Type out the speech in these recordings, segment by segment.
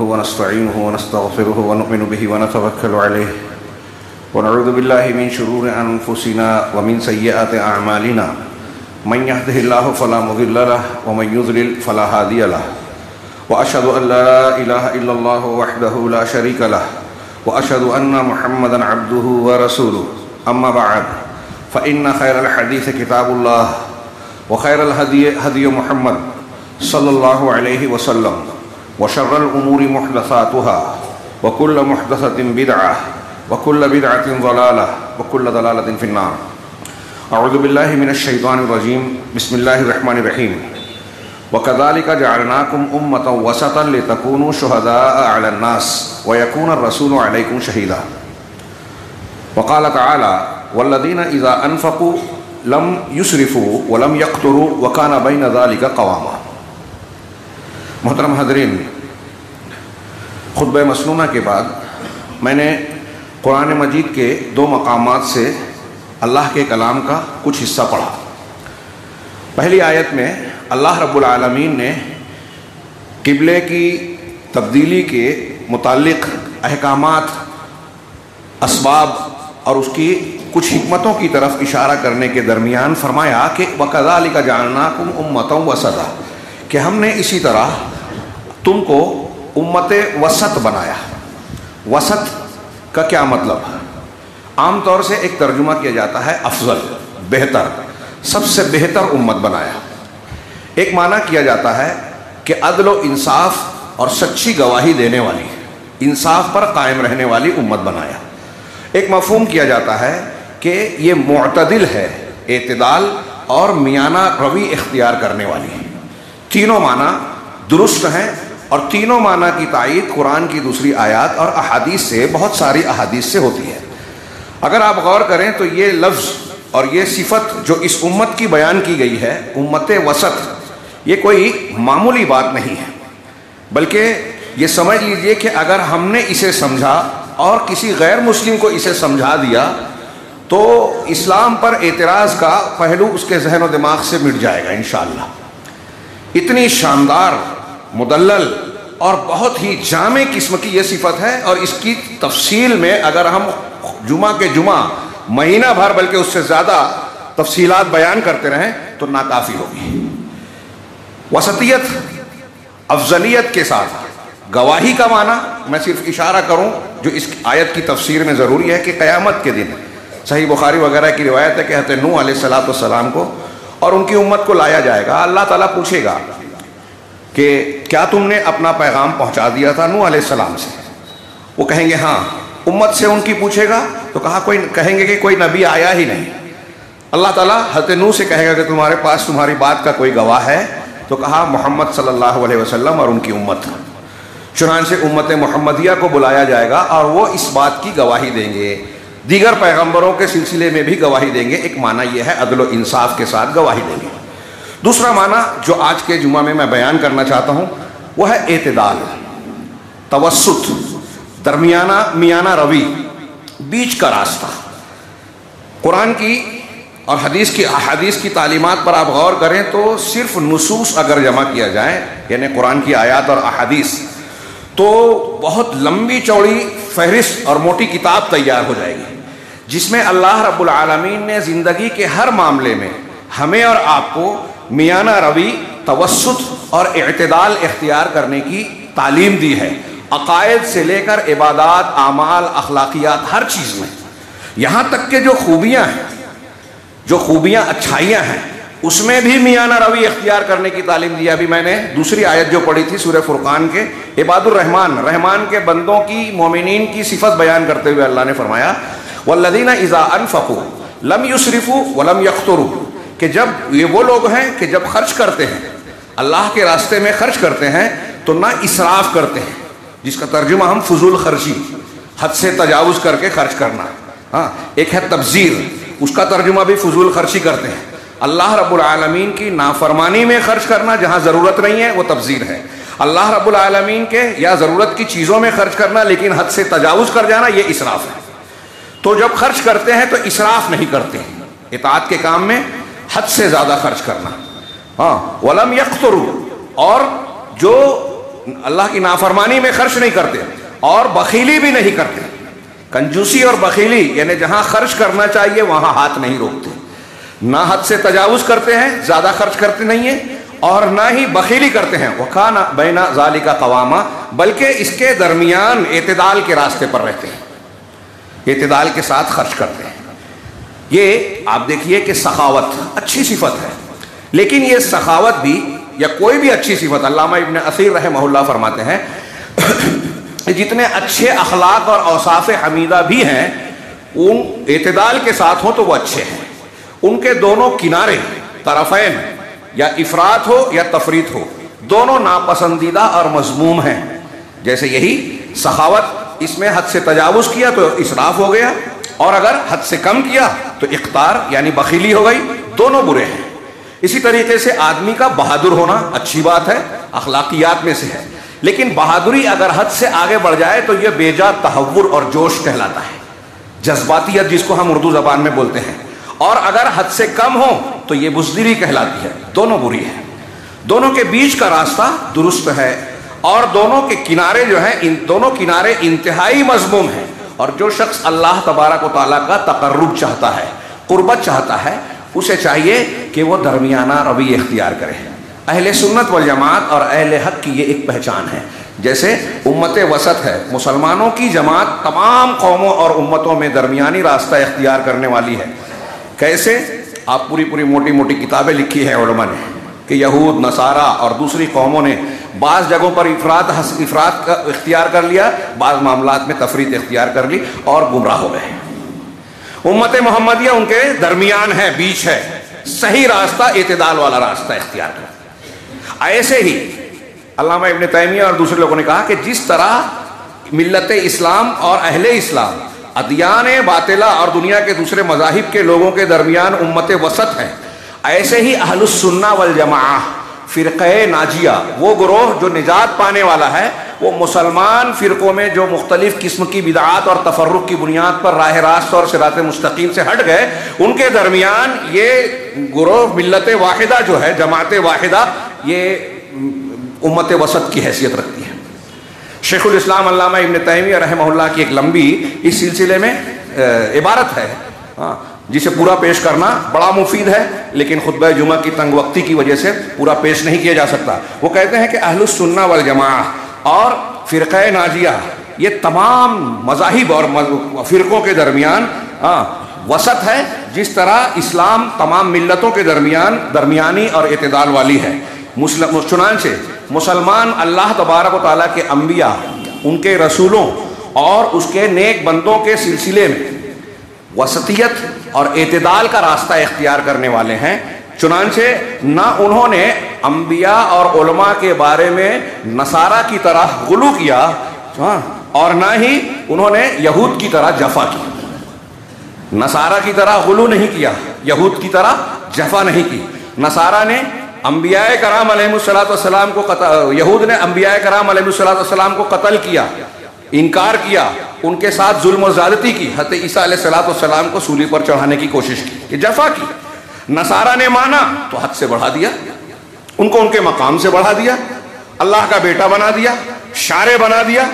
ونستعينه ونستغفره ونؤمن به ونتوكل عليه ونعوذ بالله من شرور أنفسنا ومن سيئات أعمالنا من يهده الله فلا مضل له ومن يضلل فلا هادي له وأشهد أن لا إله إلا الله وحده لا شريك له وأشهد أن محمدا عبده ورسوله أما بعد فإن خير الحديث كتاب الله وخير الهدي هدي محمد صلى الله عليه وسلم وشر الأمور محدثاتها وكل محدثة بدعة وكل بدعة ضلالة وكل ضلالة في النار. أعوذ بالله من الشيطان الرجيم. بسم الله الرحمن الرحيم. وكذلك جعلناكم أمة وسطا لتكونوا شهداء على الناس ويكون الرسول عليكم شهيدا. وقال تعالى والذين إذا أنفقوا لم يسرفوا ولم يقتروا وكان بين ذلك قواما. محترم حاضرین، خطبہ مسنونہ کے بعد میں نے قرآن مجید کے دو مقامات سے اللہ کے کلام کا کچھ حصہ پڑھا. پہلی آیت میں اللہ رب العالمین نے قبلے کی تبدیلی کے متعلق احکامات، اسباب اور اس کی کچھ حکمتوں کی طرف اشارہ کرنے کے درمیان فرمایا کہ وَكَذَلِكَ جَعَلْنَاكُمْ أُمَّةً وَسَطًا، کہ ہم نے اسی طرح تم کو امت وسط بنایا. وسط کا کیا مطلب ہے؟ عام طور سے ایک ترجمہ کیا جاتا ہے افضل، بہتر، سب سے بہتر امت بنایا. ایک معنی کیا جاتا ہے کہ عدل و انصاف اور سچی گواہی دینے والی، انصاف پر قائم رہنے والی امت بنایا. ایک مفہوم کیا جاتا ہے کہ یہ معتدل ہے، اعتدال اور میانہ روی اختیار کرنے والی ہے. تینوں معنی درست ہیں اور تینوں معنی کی تائید قرآن کی دوسری آیات اور احادیث سے، بہت ساری احادیث سے ہوتی ہے. اگر آپ غور کریں تو یہ لفظ اور یہ صفت جو اس امت کی بیان کی گئی ہے، امت وسط، یہ کوئی معمولی بات نہیں ہے، بلکہ یہ سمجھ لیجئے کہ اگر ہم نے اسے سمجھا اور کسی غیر مسلم کو اسے سمجھا دیا تو اسلام پر اعتراض کا پہلو اس کے ذہن و دماغ سے مٹ جائے گا انشاءاللہ. اتنی شاندار، مدلل اور بہت ہی جامع قسم کی یہ صفت ہے، اور اس کی تفصیل میں اگر ہم جمعہ کے جمعہ مہینہ بھر بلکہ اس سے زیادہ تفصیلات بیان کرتے رہیں تو ناکافی ہوگی. وسطیت، افضلیت کے ساتھ گواہی کا معنی میں صرف اشارہ کروں جو اس آیت کی تفسیر میں ضروری ہے کہ قیامت کے دن صحیح بخاری وغیرہ کی روایت ہے کہ حضرت نوح علیہ السلام کو اور ان کی امت کو لایا جائے گا. اللہ تعالیٰ پوچھے گا کہ کیا تم نے اپنا پیغام پہنچا دیا تھا نوح علیہ السلام سے؟ وہ کہیں گے ہاں. امت سے ان کی پوچھے گا تو کہیں گے کہ کوئی نبی آیا ہی نہیں. اللہ تعالیٰ حضرت نوح سے کہے گا کہ تمہارے پاس تمہاری بات کا کوئی گواہ ہے؟ تو کہا محمد صلی اللہ علیہ وسلم اور ان کی امت. چنانچہ امت محمدیہ کو بلایا جائے گا اور وہ اس بات کی گواہی دیں گے. دیگر پیغمبروں کے سلسلے میں بھی گواہی دیں گے. ایک معنی یہ ہے عدل و انصاف کے ساتھ گواہی دیں گے. دوسرا معنی جو آج کے جمعہ میں بیان کرنا چاہتا ہوں وہ ہے اعتدال، توسط، درمیانہ میانہ روی، بیچ کا راستہ. قرآن کی اور احادیث کی تعلیمات پر آپ غور کریں تو صرف نصوص اگر جمع کیا جائے، یعنی قرآن کی آیات اور احادیث، تو بہت لمبی چوڑی فہرست اور موٹی کتاب تیار ہو جائے گی جس میں اللہ رب العالمین نے زندگی کے ہر معاملے میں ہمیں اور آپ کو میانہ روی، توسط اور اعتدال اختیار کرنے کی تعلیم دی ہے. عقائد سے لے کر عبادات، اعمال، اخلاقیات، ہر چیز میں. یہاں تک کہ جو خوبیاں اچھائیاں ہیں اس میں بھی میانہ روی اختیار کرنے کی تعلیم دی. ابھی میں نے دوسری آیت جو پڑھی تھی سورہ فرقان کے عباد الرحمن، رحمان کے بندوں کی، مومنین کی صفت بیان کرتے ہوئے اللہ نے فرمایا والذین اذا انفقوا لم یسرفوا ولم یقتروا، کہ جب یہ وہ لوگ ہیں کہ جب خرچ کرتے ہیں، اللہ کے راستے میں خرچ کرتے ہیں تو نہ اسراف کرتے ہیں، جس کا ترجمہ ہم فضول خرچی، حد سے تجاوز کر کے خرچ کرنا. ہاں، ایک ہے تبذیر، اس کا ترجمہ بھی فضول خرچی کرتے ہیں. اللہ رب العالمین کی نافرمانی میں خرچ کرنا جہاں ضرورت نہیں ہے وہ تبذیر ہے. اللہ رب العالمین کے یا ضرورت کی چیزوں میں خرچ کرنا لیکن حد سے تجاوز کر جانا یہ اسراف ہے. تو جب خرچ کرتے ہیں تو اسراف نہیں کرتے، اطاعت کے کام میں حد سے زیادہ خرچ کرنا. ہاں، ولم یقتروا، اور جو اللہ کی نافرمانی میں خرچ نہیں کرتے اور بخیلی بھی نہیں کرتے. کنجوسی اور بخیلی یعنی جہاں خرچ کرنا چاہیے وہاں ہاتھ نہیں روکتے, نہ حد سے تجاوز کرتے ہیں, زیادہ خرچ کرتے نہیں ہیں, اور نہ ہی بخیلی کرتے ہیں. وَكَانَ بَيْنَ ذَلِكَ قَوَامًا, بلکہ اس کے درمیان اعتدال کے راستے پر رہتے ہیں, اعتدال کے ساتھ خرچ کرتے ہیں. یہ آپ دیکھیے کہ سخاوت اچھی صفت ہے, لیکن یہ سخاوت بھی یا کوئی بھی اچھی صفت, علامہ ابن اثیر رحمہ اللہ فرماتے ہیں جتنے اچھے اخلاق اور اوصاف حمیدہ بھی ہیں ان اعتدال کے ساتھ ہوں تو وہ اچھے ہیں. ان کے دونوں کنارے طرفین یا افراط ہو یا تفریط ہو دونوں ناپسندیدہ اور مذموم ہیں. جیسے یہی سخاوت, اس میں حد سے تجاوز کیا تو اسراف ہو گیا, اور اگر حد سے کم کیا تو اقتار یعنی بخیلی ہو گئی, دونوں برے ہیں. اسی طریقے سے آدمی کا بہادر ہونا اچھی بات ہے, اخلاقیات میں سے ہے, لیکن بہادری اگر حد سے آگے بڑھ جائے تو یہ بے جا تہور اور جوش کہلاتا ہے, جذباتیت جس کو ہم اردو زبان میں بولتے ہیں. اور اگر حد سے کم ہو تو یہ بزدلی کہلاتی ہے. دونوں بری ہے, دونوں کے بیچ کا راستہ درست ہے, اور دونوں کے کنارے جو ہیں ان دونوں کنارے انتہائی مذموم ہیں. اور جو شخص اللہ تبارک و تعالیٰ کا تقرب چاہتا ہے, قربت چاہتا ہے, اسے چاہیے کہ وہ درمیانہ رویہ اختیار کرے. اہل سنت والجماعت اور اہل حق کی یہ ایک پہچان ہے. جیسے امت وسط ہے, مسلمانوں کی جماعت تمام قوموں اور امتوں میں درمیانی راستہ اختیار کرنے والی ہے. کیسے؟ آپ پوری موٹی موٹی کتابیں لکھی ہیں علماء نے کہ یہود, نصارہ اور دوسری قوموں نے بعض جگہوں پر افراط اختیار کر لیا, بعض معاملات میں تفریط اختیار کر لی اور گمراہ ہو گئے. امت محمدیہ ان کے درمیان ہے, بیچ ہے, صحیح راستہ اعتدال والا راستہ اختیار کر. ایسے ہی علامہ ابن تیمیہ اور دوسرے لوگوں نے کہا کہ جس طرح ملت اسلام اور اہل اسلام ادیان باطلہ اور دنیا کے دوسرے مذاہب کے لوگوں کے درمیان امت وسط ہے, ایسے ہی اہل السنہ والجماعہ فرقہ ناجیہ, وہ گروہ جو نجات پانے والا ہے, وہ مسلمان فرقوں میں جو مختلف قسم کی بدعات اور تفرق کی بنیاد پر راہ راست اور صراط مستقیم سے ہٹ گئے, ان کے درمیان یہ گروہ ملت واحدہ جو ہے, جماعت واحدہ, یہ امت وسط کی حیثیت رکھتی ہے. شیخ الاسلام علامہ ابن تیمیہ رحمہ اللہ کی ایک لمبی اس سلسلے میں عبارت ہے, جسے پورا پیش کرنا بڑا مفید ہے, لیکن خطبہ جمعہ کی تنگ وقتی کی وجہ سے پورا پیش نہیں کیا جا سکتا. وہ کہتے ہیں کہ اہل السنہ والجماعہ اور فرقہ ناجیہ یہ تمام مذاہب اور فرقوں کے درمیان وسط ہے, جس طرح اسلام تمام ملتوں کے درمیان درمیانی اور اعتدال والی ہے. چنانچہ مسلمان اللہ تبارک و تعالیٰ کے انبیاء, ان کے رسولوں اور اس کے نیک بندوں کے سلسلے میں وسطیت اور اعتدال کا راستہ اختیار کرنے والے ہیں. چنانچہ نہ انہوں نے انبیاء اور علماء کے بارے میں نصارہ کی طرح غلو کیا, اور نہ ہی انہوں نے یہود کی طرح جفا کی. نصارہ کی طرح غلو نہیں کیا, یہود کی طرح جفا نہیں کی. نصارہ نے انبیاء کرام علیہ السلام کو یہود نے انبیاء کرام علیہ السلام کو قتل کیا, انکار کیا, ان کے ساتھ ظلم و زیادتی کی, حضرت عیسیٰ علیہ السلام کو سولی پر چڑھانے کی کوشش کی, کہ جفا کی. نصارہ نے مانا تو حد سے بڑھا دیا, ان کو ان کے مقام سے بڑھا دیا, اللہ کا بیٹا بنا دیا, شارع بنا دیا.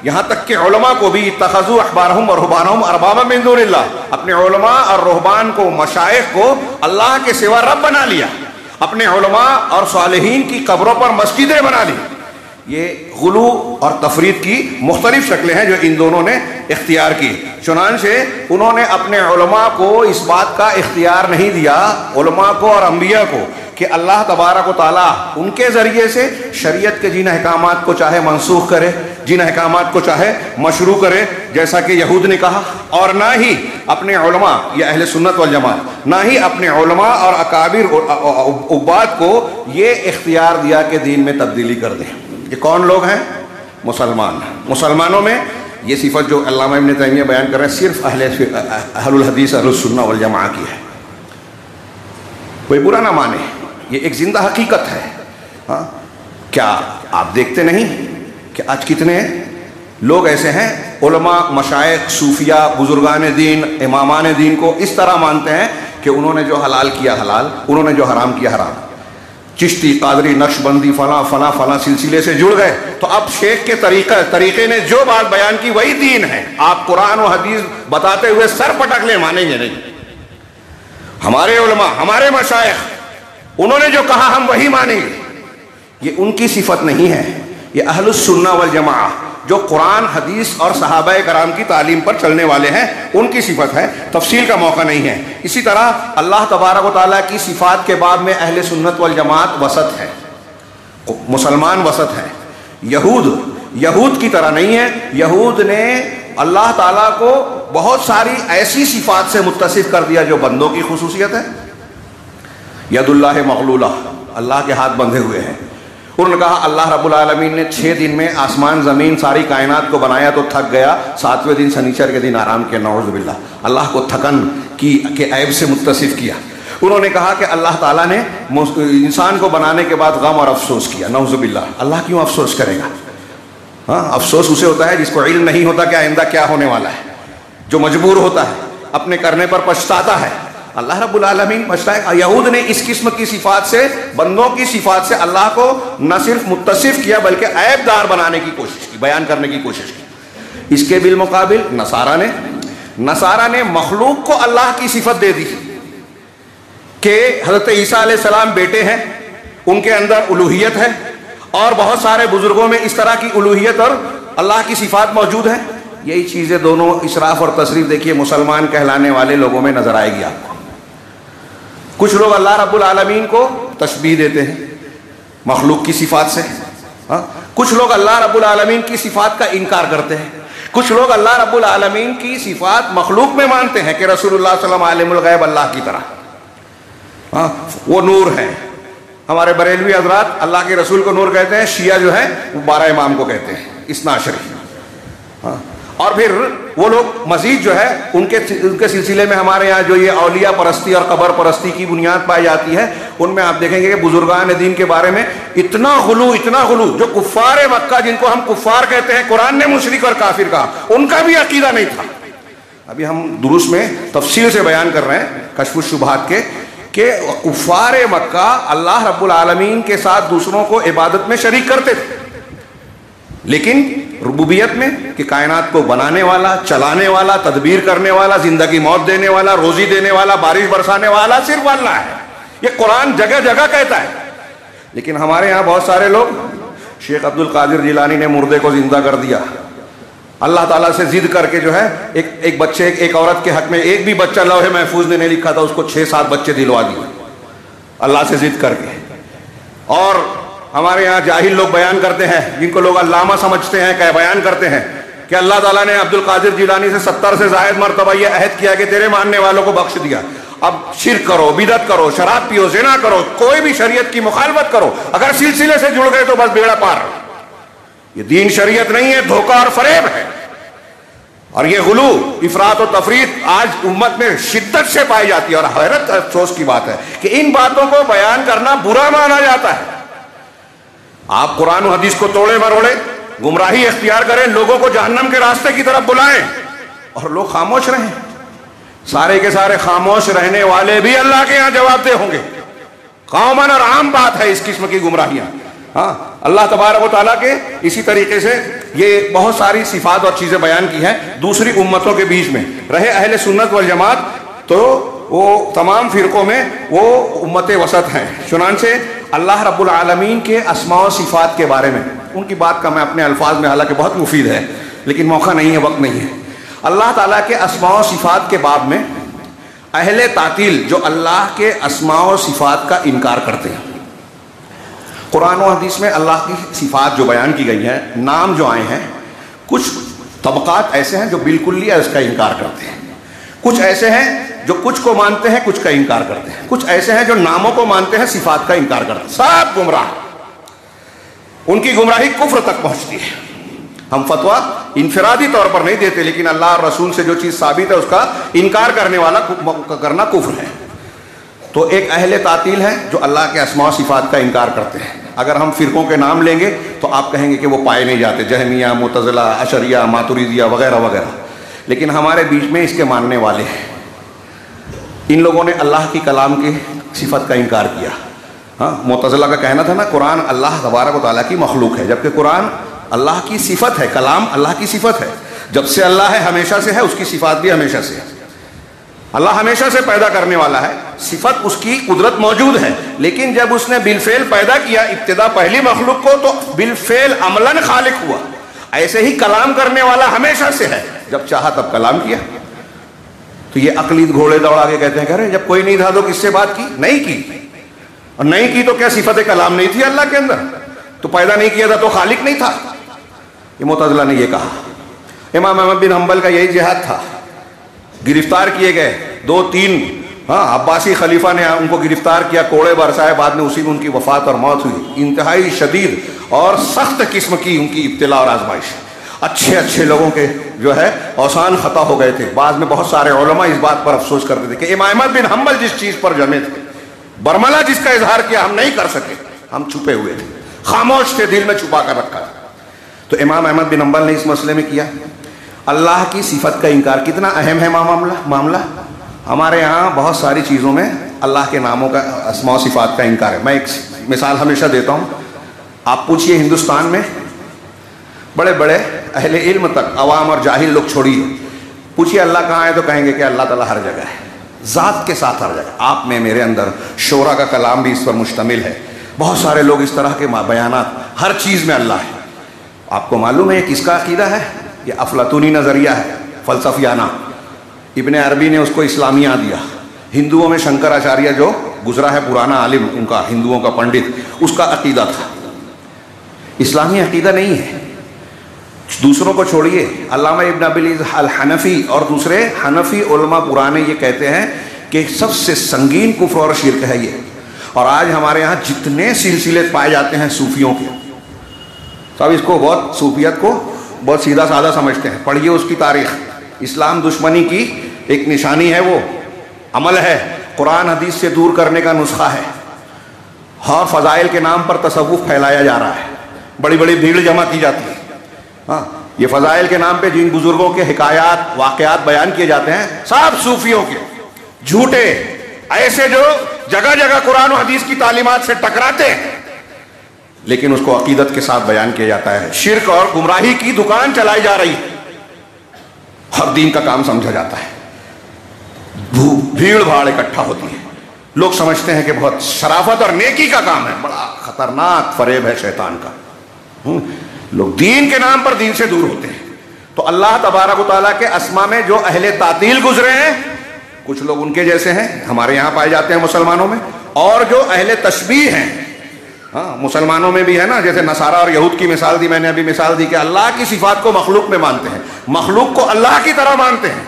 یہاں تک کہ علماء کو بھی اتخذوا احبارہم اور رہبانہم اربابا من دون اللہ, اپنے علماء اور رہبان کو, مشائخ کو اللہ کے سوا رب بنا لیا, اپنے علماء اور صالحین کی قبروں پر مسجدیں بنا لی. یہ غلو اور تفرید کی مختلف شکلیں ہیں جو ان دونوں نے اختیار کی. چنانچہ انہوں نے اپنے علماء کو اس بات کا اختیار نہیں دیا, علماء کو اور انبیاء کو, کہ اللہ تبارک و تعالیٰ ان کے ذریعے سے شریعت کے جن احکامات کو چاہے منسوخ کرے, جن احکامات کو چاہے مشروع کرے, جیسا کہ یہود نے کہا. اور نہ ہی اپنے علماء یا اہل سنت والجماعت, نہ ہی اپنے علماء اور اکابر عباد کو یہ اختیار دیا کہ دین میں تبدیلی کر دیں. یہ کون لوگ ہیں؟ مسلمان. مسلمانوں میں یہ صفت جو علامہ ابن تیمیہ بیان کر رہے ہیں صرف اہل الحدیث اہل السنہ والجماعہ کی ہے. کوئی برا نہ مانے, یہ ایک زندہ حقیقت ہے. کیا آپ دیکھتے نہیں کہ آج کتنے لوگ ایسے ہیں, علماء, مشائخ, صوفیاء, بزرگان دین, امامان دین کو اس طرح مانتے ہیں کہ انہوں نے جو حلال کیا حلال, انہوں نے جو حرام کیا حرام. چشتی، قادری، نقشبندی، فلاں فلاں فلاں سلسلے سے جڑ گئے تو اب شیخ کے طریقے نے جو بات بیان کی وہی دین ہے. آپ قرآن و حدیث بتاتے ہوئے سر پٹک لیں، مانیں گے نہیں. ہمارے علماء، ہمارے مشائخ، انہوں نے جو کہا ہم وہی مانیں گے. یہ ان کی صفت نہیں ہے، یہ اہل السنہ والجماعہ جو قرآن، حدیث اور صحابہ کرام کی تعلیم پر چلنے والے ہیں ان کی صفت ہے. تفصیل کا موقع نہیں ہے. اسی طرح اللہ تبارک و تعالیٰ کی صفات کے باب میں اہل سنت والجماعت وسط ہے، مسلمان وسط ہے. یہود کی طرح نہیں ہے. یہود نے اللہ تعالیٰ کو بہت ساری ایسی صفات سے متصف کر دیا جو بندوں کی خصوصیت ہے. ید اللہ مغلولہ، اللہ کے ہاتھ بندھے ہوئے ہیں. انہوں نے کہا اللہ رب العالمین نے 6 دن میں آسمان زمین ساری کائنات کو بنایا تو تھک گیا، 7ویں دن سنیچر کے دن آرام کیا. نعوذ باللہ، اللہ کو تھکن کے عیب سے متصف کیا. انہوں نے کہا کہ اللہ تعالیٰ نے انسان کو بنانے کے بعد غم اور افسوس کیا. نعوذ باللہ، اللہ کیوں افسوس کرے گا؟ ہاں، افسوس اسے ہوتا ہے جس کو علم نہیں ہوتا کہ آئندہ کیا ہونے والا ہے، جو مجبور ہوتا ہے، اپنے کرنے پر پچھتاتا ہے. اللہ رب العالمین پچھتائے. یہود نے اس قسم کی صفات سے، بندوں کی صفات سے اللہ کو نہ صرف متصف کیا بلکہ عیب دار بنانے کی کوشش کی، بیان کرنے کی کوشش کی. اس کے بالمقابل نصارہ نے مخلوق کو اللہ کی صفت دے دی کہ حضرت عیسیٰ علیہ السلام بیٹے ہیں، ان کے اندر الوہیت ہے، اور بہت سارے بزرگوں میں اس طرح کی الوہیت اور اللہ کی صفات موجود ہیں. یہی چیزیں دونوں اسراف اور تصریف دیکھیے مسلمان کہلانے والے لوگوں میں نظر آئے گی آپ کو. کچھ لوگ اللہ رب العالمین کو تشبیہ دیتے ہیں مخلوق کی صفات سے. کچھ لوگ اللہ رب العالمین کی صفات کا انکار کرتے ہیں. کچھ لوگ اللہ رب العالمین کی صفات مخلوق میں مانتے ہیں کہ رسول اللہ صلی اللہ علیہ وسلم عالم الغیب اللہ کی طرح، وہ نور ہیں. ہمارے بریلوی حضرات اللہ کے رسول کو نور کہتے ہیں، شیعہ جو ہیں وہ 12 امام کو کہتے ہیں، اثنا عشری. اور پھر وہ لوگ مزید جو ہے ان کے سلسلے میں ہمارے یہاں جو یہ اولیاء پرستی اور قبر پرستی کی بنیاد پائی جاتی ہے، ان میں آپ دیکھیں گے کہ بزرگان دین کے بارے میں اتنا غلو جو کفار مکہ جن کو ہم کفار کہتے ہیں، قرآن نے مشرک اور کافر کہا، ان کا بھی عقیدہ نہیں تھا. ابھی ہم دروس میں تفصیل سے بیان کر رہے ہیں کشف الشبہات کے کہ کفار مکہ اللہ رب العالمین کے ساتھ دوسروں کو عبادت میں شریک کرتے تھے، لیکن ربوبیت میں کہ کائنات کو بنانے والا، چلانے والا، تدبیر کرنے والا، زندگی موت دینے والا، روزی دینے والا، بارش برسانے والا صرف اللہ ہے. یہ قرآن جگہ جگہ کہتا ہے. لیکن ہمارے یہاں بہت سارے لوگ، شیخ عبد القادر جیلانی نے مردے کو زندہ کر دیا، اللہ تعالیٰ سے ضد کر کے جو ہے ایک عورت کے حق میں ایک بھی بچہ لوح محفوظ نے نہیں لکھا تھا، اس کو 6-7 بچے دلوا دیے اللہ سے ضد کر کے. اور ہمارے یہاں جاہل لوگ بیان کرتے ہیں، جن کو لوگ علامہ سمجھتے ہیں، کہ بیان کرتے ہیں کہ اللہ تعالیٰ نے عبد القادر جیلانی سے 70 سے زائد مرتبہ یہ عہد کیا کہ تیرے ماننے والوں کو بخش دیا. اب شرک کرو، بدعت کرو، شراب پیو، زنا کرو، کوئی بھی شریعت کی مخالفت کرو، اگر سلسلے سے جڑ گئے تو بس بیڑا پار. یہ دین شریعت نہیں ہے، دھوکہ اور فریب ہے. اور یہ غلو، افراط و تفریط آج امت میں شدت سے پائی جاتی ہے. اور حیرت افسوس کی بات ہے کہ ان باتوں کو بیان کرنا برا مانا جاتا ہے. آپ قرآن و حدیث کو توڑے مروڑے گمراہی اختیار کریں، لوگوں کو جہنم کے راستے کی طرف بلائیں، اور لوگ خاموش رہیں. سارے کے سارے خاموش رہنے والے بھی اللہ کے یہاں جواب دہ ہوں گے. قوماً اور عام بات ہے اس قسم کی گمراہیاں. اللہ تبارک و تعالیٰ کے اسی طریقے سے یہ بہت ساری صفات اور چیزیں بیان کی ہیں دوسری امتوں کے بیچ میں. رہے اہل سنت والجماعت تو وہ تمام فرقوں میں وہ امت وسط ہیں. چنانچہ اللہ رب العالمین کے اسماء و صفات کے بارے میں ان کی بات کا میں اپنے الفاظ میں، حالانکہ بہت مفید ہے لیکن موقع نہیں ہے، وقت نہیں ہے. اللہ تعالیٰ کے اسماء و صفات کے باب میں اہل تعطیل جو اللہ کے اسماء و صفات کا انکار کرتے ہیں، قرآن و حدیث میں اللہ کی صفات جو بیان کی گئی ہیں، نام جو آئے ہیں، کچھ طبقات ایسے ہیں جو بالکل ہی اس کا انکار کرتے ہیں، کچھ ایسے ہیں جو کچھ کو مانتے ہیں کچھ کا انکار کرتے ہیں، کچھ ایسے ہیں جو ناموں کو مانتے ہیں صفات کا انکار کرتے ہیں. سب گمراہ، ان کی گمراہی کفر تک پہنچتی ہے. ہم فتویٰ انفرادی طور پر نہیں دیتے، لیکن اللہ اور رسول سے جو چیز ثابت ہے اس کا انکار کرنے والا کرنا کفر ہے. تو ایک اہل تعطیل ہے جو اللہ کے اسماء و صفات کا انکار کرتے ہیں. اگر ہم فرقوں کے نام لیں گے تو آپ کہیں گے کہ وہ پائے نہیں جاتے، جہمیہ، معتزلہ، اشعریہ، ماتریدیہ وغیرہ وغیرہ. لیکن ہمارے بیچ میں اس کے ماننے والے ہیں. ان لوگوں نے اللہ کی کلام کی صفت کا انکار کیا، ہاں، معتزلہ کا کہنا تھا نا قرآن اللہ تبارک و تعالیٰ کی مخلوق ہے، جبکہ قرآن اللہ کی صفت ہے، کلام اللہ کی صفت ہے. جب سے اللہ ہے ہمیشہ سے ہے، اس کی صفات بھی ہمیشہ سے ہے. اللہ ہمیشہ سے پیدا کرنے والا ہے، صفت اس کی قدرت موجود ہے، لیکن جب اس نے بالفعل پیدا کیا ابتدا پہلی مخلوق کو تو بالفعل عملاً خالق ہوا. ایسے ہی کلام کرنے والا ہمیشہ سے ہے، جب چاہا تب کلام کیا. تو یہ عقلی گھوڑے دوڑا کے کہتے ہیں کہ ارے جب کوئی نہیں تھا تو کس سے بات کی؟ نہیں کی. اور نہیں کی تو کیا صفت کلام نہیں تھی اللہ کے اندر؟ تو پیدا نہیں کیا تھا تو خالق نہیں تھا؟ یہ معتزلہ نے یہ کہا. امام احمد بن حنبل کا یہی جہاد تھا. گرفتار کیے گئے 2-3 عباسی خلیفہ نے ان کو گرفتار کیا، کوڑے برسائے، بعد میں اسی میں ان کی وفات اور موت ہوئی. انتہائی شدید اور سخت قسم کی ان کی ابتلا اور آزمائش. اچھے لوگوں کے جو ہے اوسان خطا ہو گئے تھے. بعد میں بہت سارے علماء اس بات پر افسوس کرتے تھے کہ امام احمد بن حنبل جس چیز پر جمے تھے، برملا جس کا اظہار کیا، ہم نہیں کر سکے، ہم چھپے ہوئے تھے، خاموش تھے، دل میں چھپا کر رکھا تھا. تو امام احمد بن حنبل نے اس مسئلے میں کیا اللہ کی صفت کا انکار. کتنا اہم ہے معاملہ. ہمارے یہاں بہت ساری چیزوں میں اللہ کے ناموں کا، اسماء و صفات کا انکار ہے. میں ایک مثال ہمیشہ دیتا ہوں. آپ پوچھئے ہندوستان میں بڑے بڑے اہل علم تک، عوام اور جاہل لوگ چھوڑیے، پوچھئے اللہ کہاں ہے تو کہیں گے کہ اللہ تعالیٰ ہر جگہ ہے، ذات کے ساتھ ہر جگہ. آپ میں، میرے اندر شعرا کا کلام بھی اس پر مشتمل ہے. بہت سارے لوگ اس طرح کے بیانات، ہر چیز میں اللہ ہے. آپ کو معلوم ہے یہ کس کا عقیدہ ہے؟ یہ افلاطونی نظریہ ہے، فلسفیانہ. ابن عربی نے اس کو اسلامیہ دیا. ہندوؤں میں شنکراچاریہ جو گزرا ہے پرانا عالم، ان کا ہندوؤں کا پنڈت، اس کا عقیدہ تھا. اسلامی عقیدہ نہیں ہے. دوسروں کو چھوڑیے، علامہ ابن ابی الحنفی اور دوسرے حنفی علماء پرانے یہ کہتے ہیں کہ سب سے سنگین کفر اور شرک ہے یہ. اور آج ہمارے یہاں جتنے سلسلے پائے جاتے ہیں صوفیوں کے، سب اس کو بہت، صوفیت کو بہت سیدھا سادہ سمجھتے ہیں. پڑھیے اس کی تاریخ. اسلام دشمنی کی ایک نشانی ہے، وہ عمل ہے، قرآن حدیث سے دور کرنے کا نسخہ ہے. اور فضائل کے نام پر تصوف پھیلایا جا رہا ہے، بڑی بڑی بھیڑ جمع کی جاتی ہے. ہاں، یہ فضائل کے نام پہ جن بزرگوں کے حکایات، واقعات بیان کیے جاتے ہیں، سب صوفیوں کے جھوٹے، ایسے جو جگہ جگہ قرآن و حدیث کی تعلیمات سے ٹکراتے ہیں، لیکن اس کو عقیدت کے ساتھ بیان کیا جاتا ہے. شرک اور گمراہی کی دکان چلائی جا رہی ہے اور دین کا کام سمجھا جاتا ہے. بھیڑ بھاڑ اکٹھا ہوتی ہے، لوگ سمجھتے ہیں کہ بہت شرافت اور نیکی کا کام ہے. بڑا خطرناک فریب ہے شیطان کا. لوگ دین کے نام پر دین سے دور ہوتے ہیں. تو اللہ تبارک و تعالیٰ کے اسما میں جو اہل تعطیل گزرے ہیں، کچھ لوگ ان کے جیسے ہیں، ہمارے یہاں پائے جاتے ہیں مسلمانوں میں، اور جو اہل تشبیہ ہیں، ہاں مسلمانوں میں بھی ہے نا. جیسے نصارہ اور یہود کی مثال دی میں نے ابھی، مثال دی کہ اللہ کی صفات کو مخلوق میں مانتے ہیں، مخلوق کو اللہ کی طرح مانتے ہیں.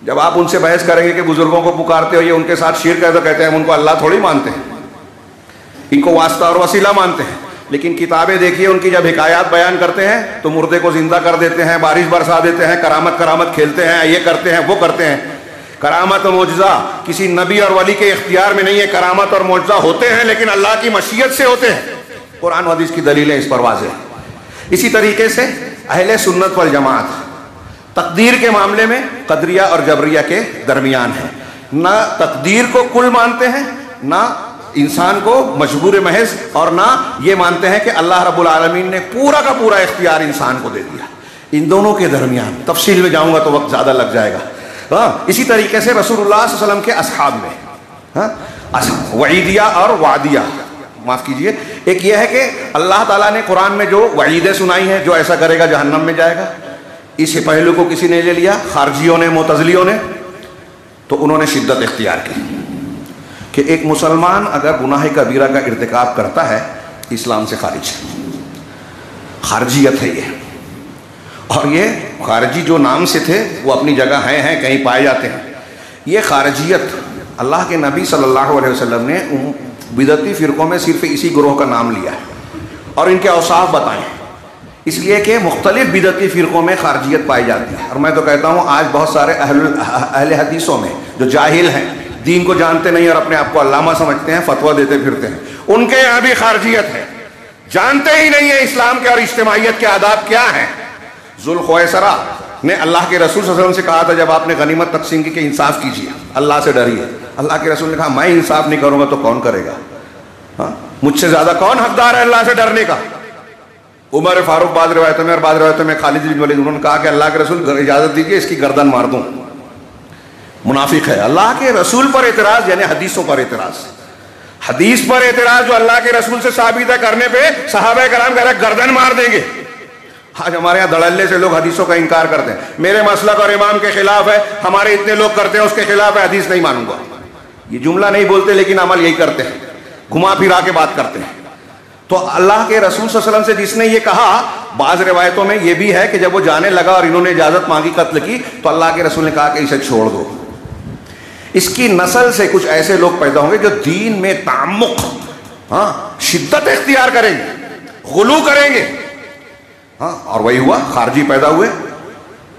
جب آپ ان سے بحث کریں گے کہ بزرگوں کو پکارتے ہو یہ ان کے ساتھ شرک ہے، تو کہتے ہیں ہم ان کو اللہ تھوڑی مانتے ہیں، ان کو واسطہ اور وسیلہ مانتے ہیں. لیکن کتابیں دیکھیے ان کی، جب حکایات بیان کرتے ہیں تو مردے کو زندہ کر دیتے ہیں، بارش برسا دیتے ہیں، کرامت کھیلتے ہیں، یہ کرتے ہیں وہ کرتے ہیں. کرامت و معجزہ کسی نبی اور ولی کے اختیار میں نہیں ہے. کرامت اور معجزہ ہوتے ہیں لیکن اللہ کی مشیت سے ہوتے ہیں. قرآن و حدیث کی دلیلیں اس پر واضح ہیں. اسی طریقے سے اہل سنت والجماعت تقدیر کے معاملے میں قدریہ اور جبریہ کے درمیان ہے. نہ تقدیر کو کل مانتے ہیں، نہ انسان کو مجبور محض، اور نہ یہ مانتے ہیں کہ اللہ رب العالمین نے پورا کا پورا اختیار انسان کو دے دیا. ان دونوں کے درمیان تفصیل میں جاؤں گا تو وقت زیادہ لگ جائے گا. اسی طریقے سے رسول اللہ صلی اللہ علیہ وسلم کے اصحاب میں وعیدیہ اور وعدیہ، معاف کیجئے، ایک یہ ہے کہ اللہ تعالیٰ نے قرآن میں جو وعیدیں سنائی ہیں، جو ایسا کرے گا جہنم میں جائے گا. اس پہلو کو کسی نے لے لیا، خارجیوں نے، معتزلیوں نے، تو انہوں نے شدت اختیار کی کہ ایک مسلمان اگر گناہ کبیرہ کا ارتکاب کرتا ہے اسلام سے خارج ہے. خارجیت ہے یہ. اور یہ خارجی جو نام سے تھے وہ اپنی جگہ ہیں، کہیں پائے جاتے ہیں. یہ خارجیت اللہ کے نبی صلی اللہ علیہ وسلم نے بدعتی فرقوں میں صرف اسی گروہ کا نام لیا ہے اور ان کے اوصاف بتائے، اس لیے کہ مختلف بدعتی فرقوں میں خارجیت پائی جاتی ہے. اور میں تو کہتا ہوں آج بہت سارے اہل حدیثوں میں جو جاہل ہیں، دین کو جانتے نہیں اور اپنے آپ کو علامہ سمجھتے ہیں، فتویٰ دیتے پھرتے ہیں، ان کے یہاں بھی خارجیت ہے. جانتے ہی نہیں ہیں اسلام کے اور اجتماعیت کے آداب کیا ہیں. ذوالخویسرہ نے اللہ کے رسول صلی اللہ علیہ وسلم سے کہا تھا جب آپ نے غنیمت تقسیم کی کہ انصاف کیجیے، اللہ سے ڈریے. اللہ کے رسول نے کہا میں انصاف نہیں کروں گا تو کون کرے گا؟ ہاں، مجھ سے زیادہ کون حقدار ہے اللہ سے ڈرنے کا؟ عمر فاروق بعض روایتوں میں اور بعض روایتوں میں خالد بن ولید، انہوں نے کہا کہ اللہ کے رسول اجازت دیجیے اس کی گردن مار دوں، منافق ہے۔ اللہ کے رسول پر اعتراض یعنی حدیثوں پر اعتراض، حدیث پر اعتراض جو اللہ کے رسول سے ثابت ہے کرنے پہ صحابہ کرام کہہ رہے گردن مار دیں گے۔ آج ہمارے یہاں دھڑلے سے لوگ حدیثوں کا انکار کرتے ہیں، میرے مسلک اور امام کے خلاف ہے، ہمارے اتنے لوگ کرتے ہیں اس کے خلاف ہے، حدیث نہیں مانوں گا۔ یہ جملہ نہیں بولتے لیکن عمل یہی کرتے ہیں، گھما پھرا کے بات کرتے ہیں۔ تو اللہ کے رسول صلی اللہ علیہ وسلم سے جس نے یہ کہا، بعض روایتوں میں یہ بھی ہے کہ جب وہ جانے لگا اور انہوں نے اجازت مانگی قتل کی تو اللہ کے رسول نے کہا کہ اسے چھوڑ دو، اس کی نسل سے کچھ ایسے لوگ پیدا ہوں گے جو دین میں تعمق، شدت اختیار کریں گے، غلو کریں گے۔ اور وہی ہوا، خارجی پیدا ہوئے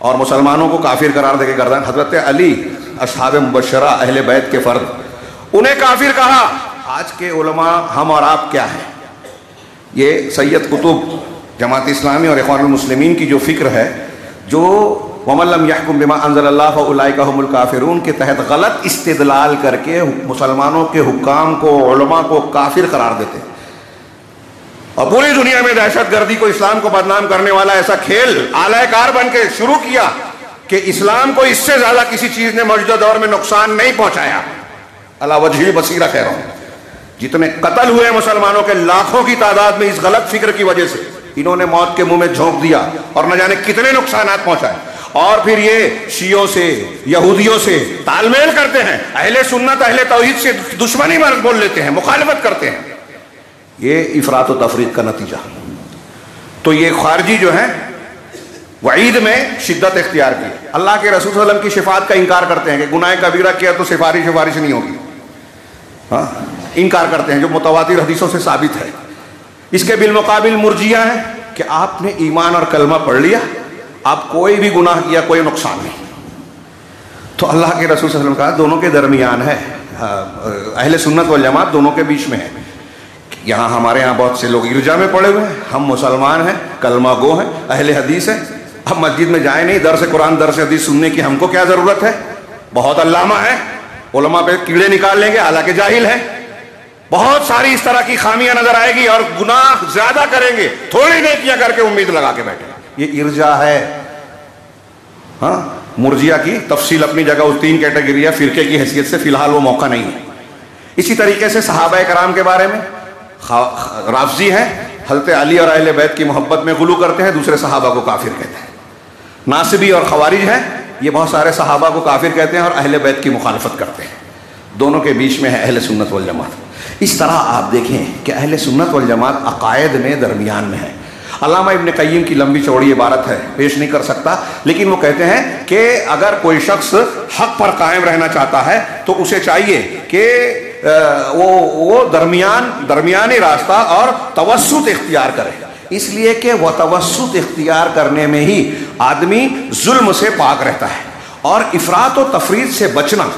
اور مسلمانوں کو کافر قرار دے کے گردن۔ حضرت علی اصحاب مبشرہ اہل بیت کے فرد، انہیں کافر کہا۔ آج کے علماء ہم اور آپ کیا ہیں؟ یہ سید قطب جماعت اسلامی اور اخوان المسلمین کی جو فکر ہے، جو وَمَن لَّمْ يَحْكُم بِمَا أَنزَلَ اللَّهُ فَأُولَٰئِكَ هُمُ الْكَافِرُونَ کے تحت غلط استدلال کر کے مسلمانوں کے حکام کو، علماء کو کافر قرار دیتے ہیں، اور پوری دنیا میں دہشت گردی کو، اسلام کو بدنام کرنے والا ایسا کھیل آلہ کار بن کے شروع کیا کہ اسلام کو اس سے زیادہ کسی چیز نے موجودہ دور میں نقصان نہیں پہنچایا۔ علی وجہ بصیرہ کہہ رہا ہوں، جتنے قتل ہوئے مسلمانوں کے لاکھوں کی تعداد میں اس غلط فکر کی وجہ سے، انہوں نے موت کے منہ میں جھونک دیا اور نہ جانے کتنے نقصانات پہنچائے۔ اور پھر یہ شیعوں سے، یہودیوں سے تال میل کرتے ہیں، اہل سنت اہل توحید سے دشمنی مرض بول لیتے ہیں، مخالفت کرتے ہیں۔ یہ افراط و تفریط کا نتیجہ۔ تو یہ خارجی جو ہیں وعید میں شدت اختیار کی، اللہ کے رسول صلی اللہ علیہ وسلم کی شفاعت کا انکار کرتے ہیں کہ گناہ کبیرہ کیا تو سفارش نہیں ہوگی، انکار کرتے ہیں جو متواتر حدیثوں سے ثابت ہے۔ اس کے بالمقابل مرجیہ ہیں کہ آپ نے ایمان اور کلمہ پڑھ لیا، آپ کوئی بھی گناہ کیا کوئی نقصان نہیں۔ تو اللہ کے رسول صلی اللہ علیہ وسلم کہا دونوں کے درمیان ہے، اہل سنت والجماعت دونوں کے بیچ میں ہے۔ یہاں ہمارے یہاں بہت سے لوگ ارجا میں پڑے ہوئے ہیں، ہم مسلمان ہیں، کلمہ گو ہیں، اہل حدیث ہیں، ہم مسجد میں جائیں نہیں، درس قرآن درس حدیث سننے کی ہم کو کیا ضرورت ہے؟ بہت علامہ ہے، علماء پہ کیڑے نکال لیں گے حالانکہ جاہل ہے۔ بہت ساری اس طرح کی خامیاں نظر آئے گی اور گناہ زیادہ کریں گے، تھوڑی نیکیاں کر کے امید لگا کے بیٹھے۔ یہ ارجا ہے۔ مرجیہ کی تفصیل اپنی جگہ، اس تین کیٹیگری ہے، فرقے کی حیثیت سے فی الحال وہ موقع نہیں ہے۔ اسی طریقے سے صحابہ کرام کے بارے میں رافضی ہیں، حضرت علی اور اہل بیت کی محبت میں غلو کرتے ہیں، دوسرے صحابہ کو کافر کہتے ہیں۔ ناصبی اور خوارج ہیں، یہ بہت سارے صحابہ کو کافر کہتے ہیں اور اہل بیت کی مخالفت کرتے ہیں۔ دونوں کے بیچ میں ہے اہل سنت والجماعت۔ اس طرح آپ دیکھیں کہ اہل سنت والجماعت عقائد میں درمیان میں ہے۔ علامہ ابن قیم کی لمبی چوڑی عبارت ہے، پیش نہیں کر سکتا، لیکن وہ کہتے ہیں کہ اگر کوئی شخص حق پر قائم رہنا چاہتا ہے تو اسے چاہیے کہ وہ درمیانی راستہ اور توسط اختیار کرے، اس لیے کہ وہ توسط اختیار کرنے میں ہی آدمی ظلم سے پاک رہتا ہے۔ اور افراط و تفریط سے بچنا،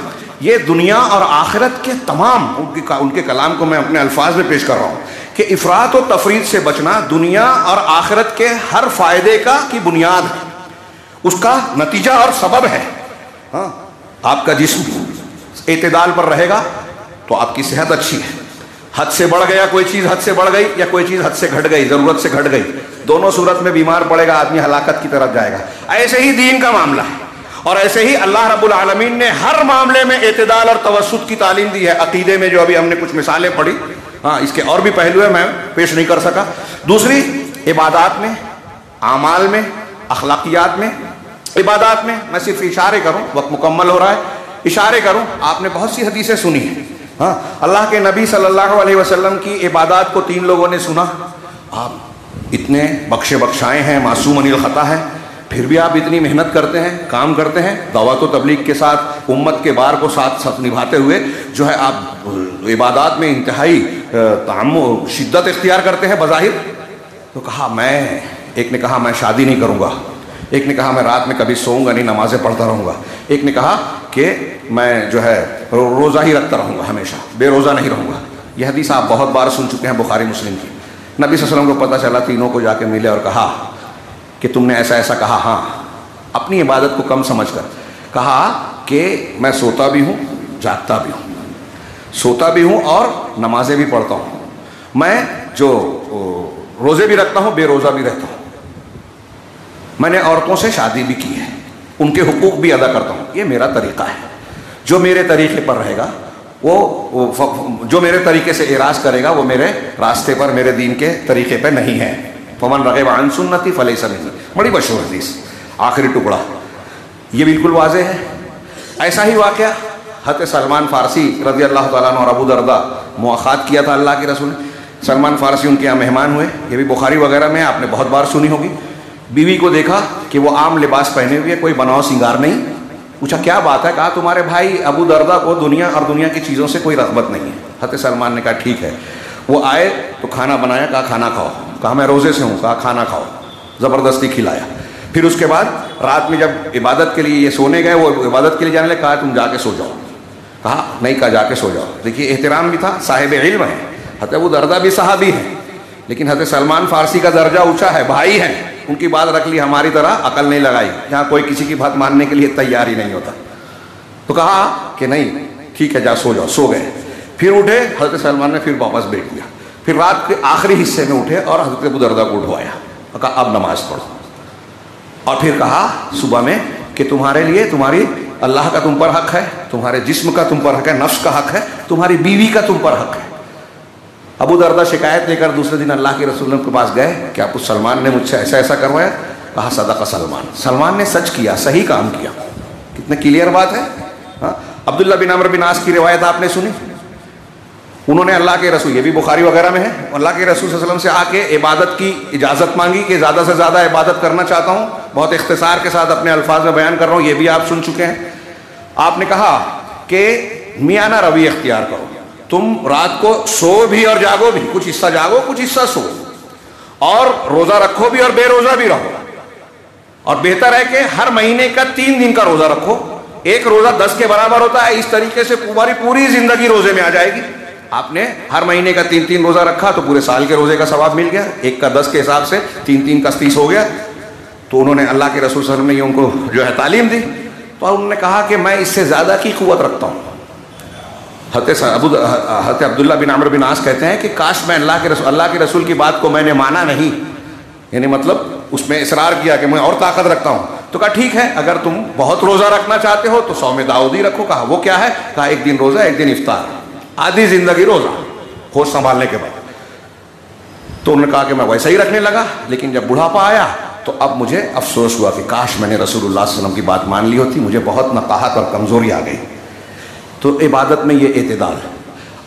یہ دنیا اور آخرت کے تمام، ان کے کلام کو میں اپنے الفاظ میں پیش کر رہا ہوں کہ افراط و تفریط سے بچنا دنیا اور آخرت کے ہر فائدے کی بنیاد ہے، اس کا نتیجہ اور سبب ہے۔ آپ کا جسم اعتدال پر رہے گا تو آپ کی صحت اچھی ہے۔ حد سے بڑھ گیا، کوئی چیز حد سے بڑھ گئی یا کوئی چیز حد سے گھٹ گئی، ضرورت سے گھٹ گئی، دونوں صورت میں بیمار پڑے گا آدمی، ہلاکت کی طرف جائے گا۔ ایسے ہی دین کا معاملہ ہے، اور ایسے ہی اللہ رب العالمین نے ہر معاملے میں اعتدال اور توسط کی تعلیم دی ہے۔ عقیدے میں جو ابھی ہم نے کچھ مثالیں پڑھی، اس کے اور بھی پہلو ہیں، میں پیش نہیں کر سکا۔ دوسری، عبادات میں، اعمال میں، اخلاقیات میں، عبادات میں میں صرف اشارے کروں، وقت مکمل ہو رہا ہے، اشارے کروں۔ آپ نے بہت سی حدیثیں سنی ہیں، اللہ کے نبی صلی اللہ علیہ وسلم کی عبادات کو 3 لوگوں نے سنا۔ آپ اتنے بخشے بخشائے ہیں، معصوم عن الخطا ہے، پھر بھی آپ اتنی محنت کرتے ہیں، کام کرتے ہیں، دعوت و تبلیغ کے ساتھ امت کے بار کو ساتھ نبھاتے ہوئے جو ہے آپ عبادات میں انتہائی شدت اختیار کرتے ہیں بظاہر۔ تو کہا ایک نے کہا میں شادی نہیں کروں گا، ایک نے کہا میں رات میں کبھی سوؤں گا نہیں، نمازیں پڑھتا رہوں گا، ایک نے کہا کہ میں جو ہے روزہ ہی رکھتا رہوں گا، ہمیشہ بے روزہ نہیں رہوں گا۔ یہ حدیث آپ بہت بار سن چکے ہیں بخاری مسلم کی۔ نبی صلی اللہ علیہ وسلم کو پتہ چلا، تینوں کو جا کے ملے اور کہا کہ تم نے ایسا ایسا کہا۔ ہاں، اپنی عبادت کو کم سمجھ کر کہا کہ میں سوتا بھی ہوں، جاگتا بھی ہوں، سوتا بھی ہوں اور نمازیں بھی پڑھتا ہوں، میں جو روزے بھی رکھتا ہوں، بے روزہ بھی رہتا ہوں، میں نے عورتوں سے شادی بھی کی ہے، ان کے حقوق بھی ادا کرتا ہوں، یہ میرا طریقہ ہے۔ جو میرے طریقے پر رہے گا، وہ جو میرے طریقے سے اعراض کرے گا، وہ میرے راستے پر، میرے دین کے طریقے پہ نہیں ہے۔ فمن رغب عن سنتی فلیس منی، بڑی مشہور حدیث، آخری ٹکڑا، یہ بالکل واضح ہے۔ ایسا ہی واقعہ حضرت سلمان فارسی رضی اللہ تعالیٰ عنہ اور ابو درداء مواخات کیا تھا اللہ کے رسول نے۔ سلمان فارسی ان کے یہاں مہمان ہوئے، یہ بھی بخاری وغیرہ میں آپ نے بہت بار سنی ہوگی۔ بیوی کو دیکھا کہ وہ عام لباس پہنے ہوئے، کوئی بناؤ سنگار نہیں، پوچھا کیا بات ہے؟ کہا تمہارے بھائی ابو درداء کو دنیا اور دنیا کی چیزوں سے کوئی رغبت نہیں ہے۔ حضرت سلمان نے کہا ٹھیک ہے۔ وہ آئے تو کھانا بنایا، کہا کھانا کھاؤ، کہا میں روزے سے ہوں، کہا کھانا کھاؤ، زبردستی کھلایا۔ پھر اس کے بعد رات میں جب عبادت کے لیے یہ سونے گئے، وہ عبادت کے لیے جانے لگے، کہا تم جا کے سو جاؤ، کہا نہیں، کہا جا کے سو جاؤ۔ دیکھیے احترام بھی تھا، صاحب علم ہے، حضرت ابو درداء بھی صحابی ہیں، لیکن حضرت سلمان فارسی کا درجہ اونچا ہے، بھائی ہیں، ان کی بات رکھ لی، ہماری طرح عقل نہیں لگائی، یہاں کوئی کسی کی بات ماننے کے لیے تیار ہی نہیں ہوتا۔ تو کہا کہ نہیں ٹھیک ہے، جا سو جاؤ، سو گئے۔ پھر اٹھے، حضرت سلمان نے پھر واپس بیٹھ دیا، پھر رات کے آخری حصے میں اٹھے اور حضرت ابو درداء کو اٹھوایا، کہا اب نماز پڑھو، اور پھر کہا صبح میں کہ تمہارے لیے، تمہاری اللہ کا تم پر حق ہے، تمہارے جسم کا تم پر حق ہے، نفس کا حق ہے، تمہاری بیوی کا تم پر حق ہے۔ ابو درداء شکایت لے کر دوسرے دن اللہ کے رسول کے پاس گئے کہ آپ سلمان نے مجھ سے ایسا ایسا کروایا، کہا صدق سلمان، سلمان نے سچ کیا، صحیح کام کیا۔ کتنے کلیئر بات ہے۔ عبداللہ بن عمرو بن عاص کی روایت آپ نے سنی، انہوں نے اللہ کے رسول، یہ بھی بخاری وغیرہ میں ہے، اللہ کے رسول صلی اللہ علیہ وسلم سے آ کے عبادت کی اجازت مانگی کہ زیادہ سے زیادہ عبادت کرنا چاہتا ہوں، بہت اختصار کے ساتھ اپنے الفاظ میں بیان کر رہا ہوں، یہ بھی آپ سن چکے ہیں۔ آپ نے کہا کہ میانہ روی اختیار کرو، تم رات کو سو بھی اور جاگو بھی، کچھ حصہ جاگو کچھ حصہ سو، اور روزہ رکھو بھی اور بے روزہ بھی رہو، اور بہتر ہے کہ ہر مہینے کا 3 دن کا روزہ رکھو، ایک روزہ 10 کے برابر ہوتا ہے، اس طریقے سے تمہاری پوری زندگی روزے میں آ جائے گی۔ آپ نے ہر مہینے کا 3 روزہ رکھا تو پورے سال کے روزے کا ثواب مل گیا، ایک کا 10 کے حساب سے 3 کا 30 ہو گیا۔ تو انہوں نے اللہ کے رسول صلی اللہ علیہ وسلم نے ان کو جو ہے تعلیم دی، تو انہوں نے کہا کہ میں اس سے زیادہ کی قوت رکھتا ہوں۔ حضرت عبداللہ بن عمرو بن عاص کہتے ہیں کہ کاش میں اللہ کے رسول کی بات کو میں نے مانا نہیں، یعنی مطلب اس میں اصرار کیا کہ میں اور طاقت رکھتا ہوں۔ تو کہا ٹھیک ہے، اگر تم بہت روزہ رکھنا چاہتے ہو تو صوم داؤدی رکھو۔ کہا وہ کیا ہے؟ کہا 1 دن روزہ 1 دن افطار، آدھی زندگی روزہ، ہوش سنبھالنے کے بعد۔ تو انہوں نے کہا کہ میں ویسا ہی رکھنے لگا، لیکن جب بڑھاپا آیا تو اب مجھے افسوس ہوا کہ کاش میں نے رسول اللہ صلی اللہ علیہ وسلم کی بات مان لی ہوتی، مجھے بہت نقاہت اور کمزوری آ گئی۔ تو عبادت میں یہ اعتدال،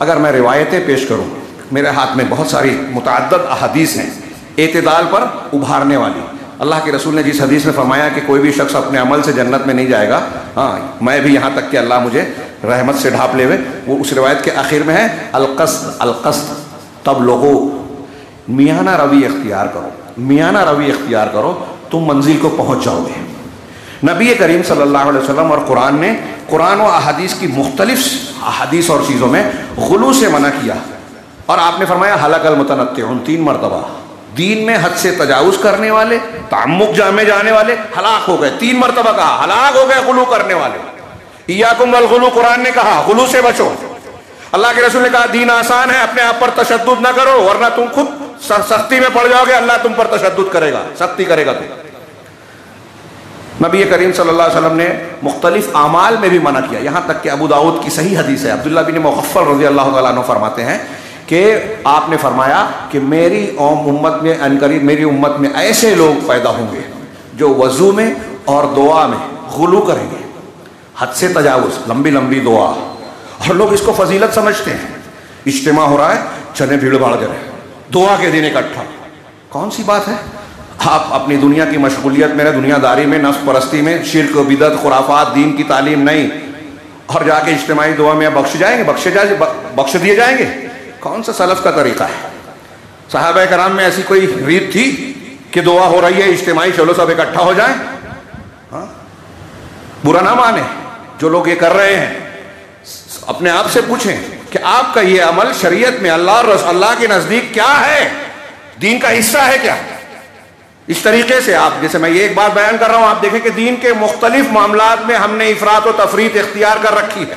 اگر میں روایتیں پیش کروں، میرے ہاتھ میں بہت ساری متعدد احادیث ہیں اعتدال پر ابھارنے والی۔ اللہ کے رسول نے جس حدیث میں فرمایا کہ کوئی بھی شخص اپنے عمل سے جنت میں نہیں جائے گا، ہاں میں بھی یہاں تک کہ اللہ مجھے رحمت سے ڈھانپ لے ہوئے، وہ اس روایت کے آخر میں ہے القصد تب لوگو، میانہ روی اختیار کرو، میانہ روی اختیار کرو، تم منزل کو پہنچ جاؤ گے۔ نبی کریم صلی اللہ علیہ وسلم اور قرآن نے قرآن و احادیث کی مختلف احادیث اور چیزوں میں غلو سے منع کیا، اور آپ نے فرمایا ہلاک المتنطعون، 3 مرتبہ دین میں حد سے تجاوز کرنے والے، تعمق میں جانے والے ہلاک ہو گئے۔ 3 مرتبہ کہا ہلاک ہو گئے غلو کرنے والے۔ ایاکم والغلو، قرآن نے کہا غلو سے بچو۔ اللہ کے رسول نے کہا دین آسان ہے، اپنے آپ پر تشدد نہ کرو ورنہ تم خود سختی میں پڑ جاؤ گے، اللہ تم پر تشدد کرے گا، سختی کرے گا تم۔ نبی کریم صلی اللہ علیہ وسلم نے مختلف اعمال میں بھی منع کیا، یہاں تک کہ ابو داؤد کی صحیح حدیث ہے، عبداللہ بن مغفل رضی اللہ تعالیٰ عنہ فرماتے ہیں کہ آپ نے فرمایا کہ میری امت میں عنقریب میری امت میں ایسے لوگ پیدا ہوں گے جو وضو میں اور دعا میں غلو کریں گے، حد سے تجاوز، لمبی لمبی دعا، اور لوگ اس کو فضیلت سمجھتے ہیں۔ اجتماع ہو رہا ہے، چلے بھیڑ بھاڑ کریں، دعا کے دن اکٹھا، کون سی بات ہے؟ آپ اپنی دنیا کی مشغولیت میں، دنیا داری میں، نفس پرستی میں، شرک و بدعت، خرافات، دین کی تعلیم نہیں، اور جا کے اجتماعی دعا میں بخش دیے جائیں گے؟ کون سا سلف کا طریقہ ہے؟ صحابہ کرام میں ایسی کوئی ریت تھی کہ دعا ہو رہی ہے اجتماعی چلو سب اکٹھا ہو جائیں؟ ہاں، برا نہ مانے جو لوگ یہ کر رہے ہیں، اپنے آپ سے پوچھیں کہ آپ کا یہ عمل شریعت میں اللہ کے نزدیک کیا ہے، دین کا حصہ ہے کیا؟ اس طریقے سے آپ، جیسے میں یہ ایک بات بیان کر رہا ہوں، آپ دیکھیں کہ دین کے مختلف معاملات میں ہم نے افراط و تفریط اختیار کر رکھی ہے،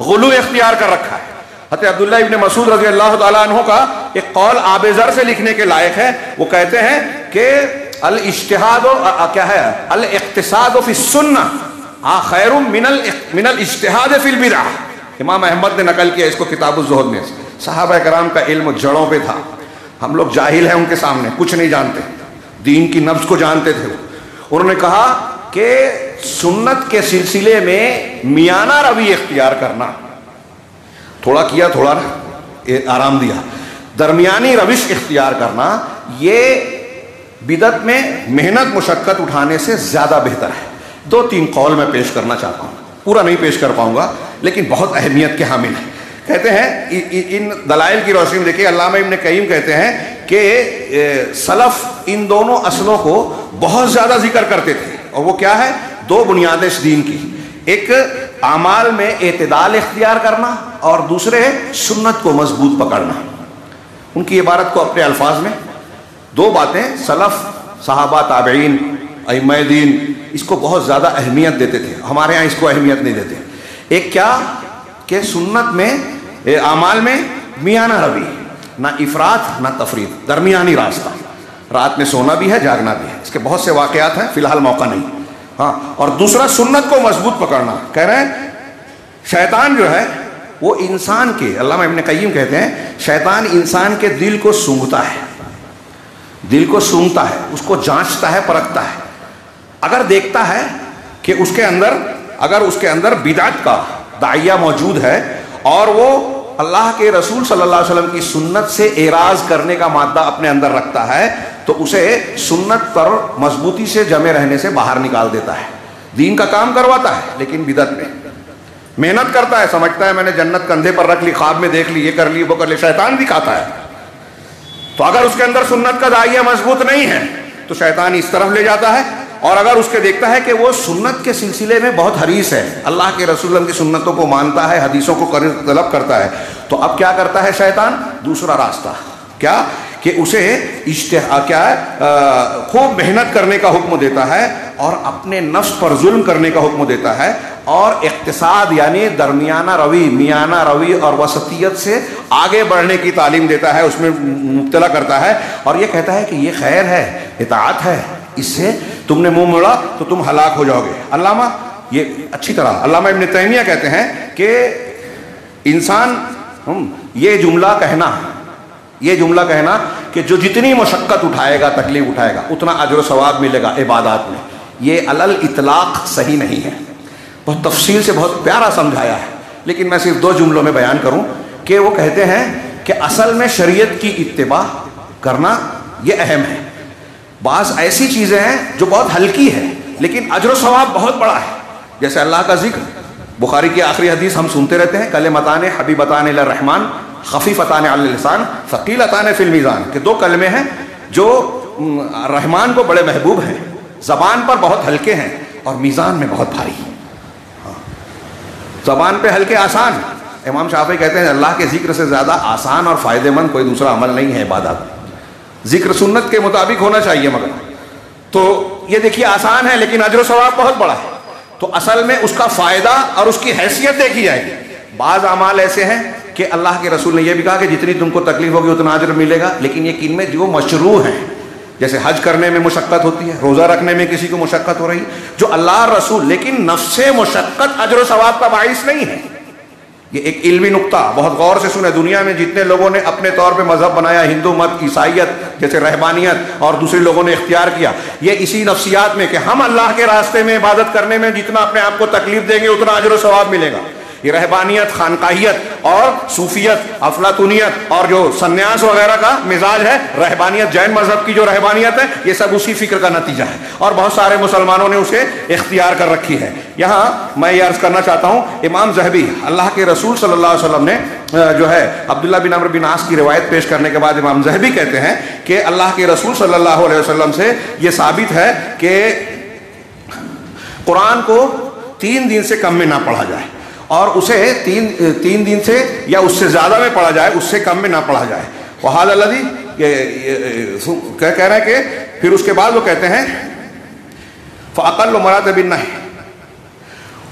غلو اختیار کر رکھا ہے۔ حضرت عبداللہ ابن مسعود رضی اللہ تعالیٰ عنہ کا ایک قول آب ذر سے لکھنے کے لائق ہے. وہ کہتے ہیں کہ الاجتہاد کیا ہے، الاقتصاد فی السنہ خیر من الاجتہاد فی البدعہ. امام احمد نے نقل کیا اس کو کتاب الزہد میں. صحابہ کرام کا علم جڑوں پہ تھا، ہم لوگ جاہل ہیں ان کے سامنے، کچھ نہیں جانتے، دین کی نبض کو جانتے تھے. انہوں نے کہا کہ سنت کے سلسلے میں میانہ روی اختیار کرنا، تھوڑا کیا تھوڑا آرام دیا، درمیانی روش اختیار کرنا، یہ بدعت میں محنت مشقت اٹھانے سے زیادہ بہتر ہے. 2-3 قول میں پیش کرنا چاہتا ہوں، پورا نہیں پیش کر پاؤں گا لیکن بہت اہمیت کے حامل ہیں. کہتے ہیں ان دلائل کی روشنی میں دیکھیے، علامہ ابن قیم کہتے ہیں کہ سلف ان دونوں اصلوں کو بہت زیادہ ذکر کرتے تھے. اور وہ کیا ہے؟ 2 بنیادیں اس دین کی، ایک اعمال میں اعتدال اختیار کرنا اور دوسرے سنت کو مضبوط پکڑنا. ان کی عبارت کو اپنے الفاظ میں 2 باتیں سلف، صحابہ، تابعین، ائمہ دین اس کو بہت زیادہ اہمیت دیتے تھے. ہمارے ہاں اس کو اہمیت نہیں دیتے. ایک کیا کہ سنت میں اعمال میں میانہ روی، نہ افراط نہ تفریط، درمیانی راستہ. رات میں سونا بھی ہے، جاگنا بھی ہے. اس کے بہت سے واقعات ہیں، فی الحال موقع نہیں. ہاں، اور دوسرا سنت کو مضبوط پکڑنا. کہہ رہے ہیں شیطان جو ہے وہ انسان کے، علامہ ابن قیم کہتے ہیں شیطان انسان کے دل کو سونگھتا ہے، دل کو سونگھتا ہے، اس کو جانچتا ہے، پرکھتا ہے. اگر دیکھتا ہے کہ اس کے اندر بدعت کا داعیہ موجود ہے اور وہ اللہ کے رسول صلی اللہ علیہ وسلم کی سنت سے اعراض کرنے کا مادہ اپنے اندر رکھتا ہے تو اسے سنت پر مضبوطی سے جمے رہنے سے باہر نکال دیتا ہے. دین کا کام کرواتا ہے لیکن بدعت میں محنت کرتا ہے، سمجھتا ہے میں نے جنت کندھے پر رکھ لی، خواب میں دیکھ لی، یہ کر لی وہ کر لی، شیطان دکھاتا ہے. تو اگر اس کے اندر سنت کا داعیہ مضبوط نہیں ہے تو شیطان اس طرف لے جاتا ہے. اور اگر اس کے دیکھتا ہے کہ وہ سنت کے سلسلے میں بہت حریص ہے، اللہ کے رسول اللہ کی سنتوں کو مانتا ہے، حدیثوں کو طلب کرتا ہے، تو اب کیا کرتا ہے شیطان؟ دوسرا راستہ کیا کہ اسے خوب محنت کرنے کا حکم دیتا ہے اور اپنے نفس پر ظلم کرنے کا حکم دیتا ہے اور اقتصاد یعنی درمیانہ روی، میانہ روی اور وسطیت سے آگے بڑھنے کی تعلیم دیتا ہے، اس میں مبتلا کرتا ہے اور یہ کہتا ہے کہ یہ خیر ہے، اطاعت ہے، اس سے تم نے منہ موڑا تو تم ہلاک ہو جاؤ گے. علامہ یہ اچھی طرح علامہ ابن تیمیہ کہتے ہیں کہ انسان یہ جملہ کہنا کہ جو جتنی مشقت اٹھائے گا، تکلیف اٹھائے گا، اتنا اجر و ثواب ملے گا عبادات میں، یہ علل اطلاق صحیح نہیں ہے. بہت تفصیل سے بہت پیارا سمجھایا ہے لیکن میں صرف 2 جملوں میں بیان کروں کہ وہ کہتے ہیں کہ اصل میں شریعت کی اتباع کرنا یہ اہم ہے. بعض ایسی چیزیں ہیں جو بہت ہلکی ہے لیکن اجر و ثواب بہت بڑا ہے، جیسے اللہ کا ذکر. بخاری کی آخری حدیث ہم سنتے رہتے ہیں، کلمتان حبیبتان الی الرحمن خفیفتان علی اللسان ثقیلتان فی المیزان، کہ 2 کلمے ہیں جو رحمان کو بڑے محبوب ہیں، زبان پر بہت ہلکے ہیں اور میزان میں بہت بھاری. زبان پہ ہلکے آسان. امام شافعی کہتے ہیں اللہ کے ذکر سے زیادہ آسان اور فائدہ مند کوئی دوسرا عمل نہیں ہے عبادت. ذکر سنت کے مطابق ہونا چاہیے مگر تو یہ دیکھیے آسان ہے لیکن اجر و ثواب بہت بڑا ہے. تو اصل میں اس کا فائدہ اور اس کی حیثیت دیکھی جائے گی. بعض اعمال ایسے ہیں کہ اللہ کے رسول نے یہ بھی کہا کہ جتنی تم کو تکلیف ہوگی اتنا اجر ملے گا، لیکن یہ کن میں جو مشروع ہیں، جیسے حج کرنے میں مشقت ہوتی ہے، روزہ رکھنے میں کسی کو مشقت ہو رہی ہے، جو اللہ رسول، لیکن نفس مشقت اجر و ثواب کا باعث نہیں ہے. یہ ایک علمی نقطہ بہت غور سے سنیں. دنیا میں جتنے لوگوں نے اپنے طور پہ مذہب بنایا، ہندو مت، عیسائیت جیسے رہبانیت اور دوسرے لوگوں نے اختیار کیا، یہ اسی نفسیات میں کہ ہم اللہ کے راستے میں عبادت کرنے میں جتنا اپنے آپ کو تکلیف دیں گے اتنا اجر و ثواب ملے گا. یہ رہبانیت، خانقاہیت اور صوفیت، افلاطونیت اور جو سنیاس وغیرہ کا مزاج ہے، رہبانیت جین مذہب کی جو رہبانیت ہے، یہ سب اسی فکر کا نتیجہ ہے اور بہت سارے مسلمانوں نے اسے اختیار کر رکھی ہے. یہاں میں یہ عرض کرنا چاہتا ہوں، امام ذہبی اللہ کے رسول صلی اللہ علیہ وسلم نے جو ہے عبداللہ بن عمرو بن عاص کی روایت پیش کرنے کے بعد امام ذہبی کہتے ہیں کہ اللہ کے رسول صلی اللہ علیہ وسلم سے یہ ثابت ہے کہ قرآن کو 3 دن سے کم میں نہ پڑھا جائے اور اسے تین دن سے یا اس سے زیادہ میں پڑھا جائے، اس سے کم میں نہ پڑھا جائے. وحال الذی کہہ رہے ہیں کہ پھر اس کے بعد وہ کہتے ہیں فاقل مراد بالنہی،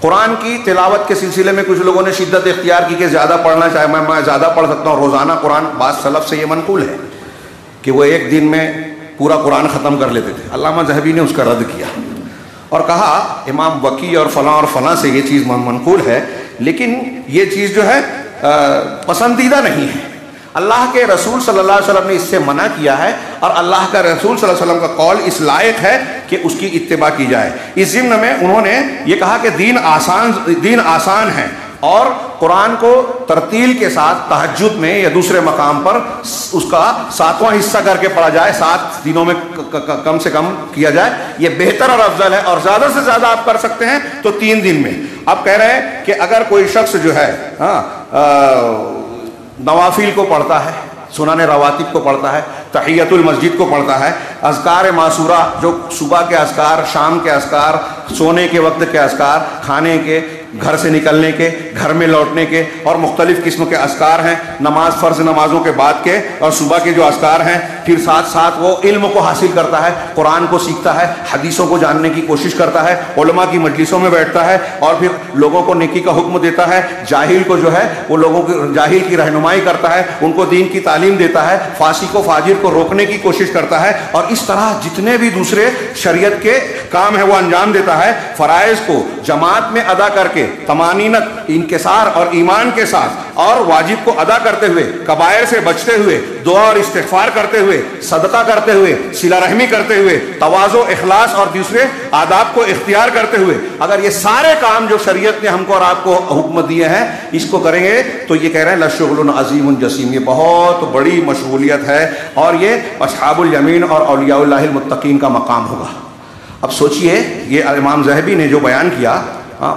قرآن کی تلاوت کے سلسلے میں کچھ لوگوں نے شدت اختیار کی کہ زیادہ پڑھنا چاہے، میں زیادہ پڑھ سکتا ہوں روزانہ قرآن. بعض سلف سے یہ منقول ہے کہ وہ ایک دن میں پورا قرآن ختم کر لیتے تھے. علامہ ذہبی نے اس کا رد کیا اور کہا امام وکی اور فلاں سے یہ چیز منقول ہے، لیکن یہ چیز جو ہے پسندیدہ نہیں ہے. اللہ کے رسول صلی اللہ علیہ وسلم نے اس سے منع کیا ہے، اور اللہ کا رسول صلی اللہ علیہ وسلم کا قول اس لائق ہے کہ اس کی اتباع کی جائے. اس ضمن میں انہوں نے یہ کہا کہ دین آسان ہے، اور قرآن کو ترتیل کے ساتھ تہجد میں یا دوسرے مقام پر اس کا 7واں حصہ کر کے پڑھا جائے، 7 دنوں میں کم سے کم کیا جائے، یہ بہتر اور افضل ہے. اور زیادہ سے زیادہ آپ کر سکتے ہیں تو 3 دن میں. آپ کہہ رہے ہیں کہ اگر کوئی شخص جو ہے نوافل کو پڑھتا ہے، سنن رواتب کو پڑھتا ہے، تحیۃ المسجد کو پڑھتا ہے، اذکار معصورہ جو صبح کے اذکار، شام کے اذکار، سونے کے وقت کے اذکار، کھانے کے، گھر سے نکلنے کے، گھر میں لوٹنے کے، اور مختلف قسم کے اذکار ہیں، نماز فرض نمازوں کے بعد کے اور صبح کے جو اذکار ہیں، پھر ساتھ ساتھ وہ علم کو حاصل کرتا ہے، قرآن کو سیکھتا ہے، حدیثوں کو جاننے کی کوشش کرتا ہے، علماء کی مجلسوں میں بیٹھتا ہے، اور پھر لوگوں کو نیکی کا حکم دیتا ہے، جاہل کو جو ہے وہ لوگوں کی جاہل کی رہنمائی کرتا ہے، ان کو دین کی تعلیم دیتا ہے، فاسق و فاجر کو روکنے کی کوشش کرتا ہے، اور اس طرح جتنے بھی دوسرے شریعت کے کام ہیں وہ انجام دیتا ہے. فرائض کو جماعت میں ادا کر کے طمانینت، انکسار اور ایمان کے ساتھ، اور واجب کو ادا کرتے ہوئے، کبائر سے بچتے ہوئے، دعا اور استغفار کرتے ہوئے، صدقہ کرتے ہوئے، صلہ رحمی کرتے ہوئے، تواضع، اخلاص اور دوسرے آداب کو اختیار کرتے ہوئے، اگر یہ سارے کام جو شریعت نے ہم کو اور آپ کو حکم دیے ہیں اس کو کریں گے تو یہ کہہ رہے ہیں لشغل عظیم جسیم، یہ بہت بڑی مشغولیت ہے، اور یہ اصحاب الیمین اور اولیاء اللہ المتقین کا مقام ہوگا. اب سوچئے یہ امام ذہبی نے جو بیان کیا،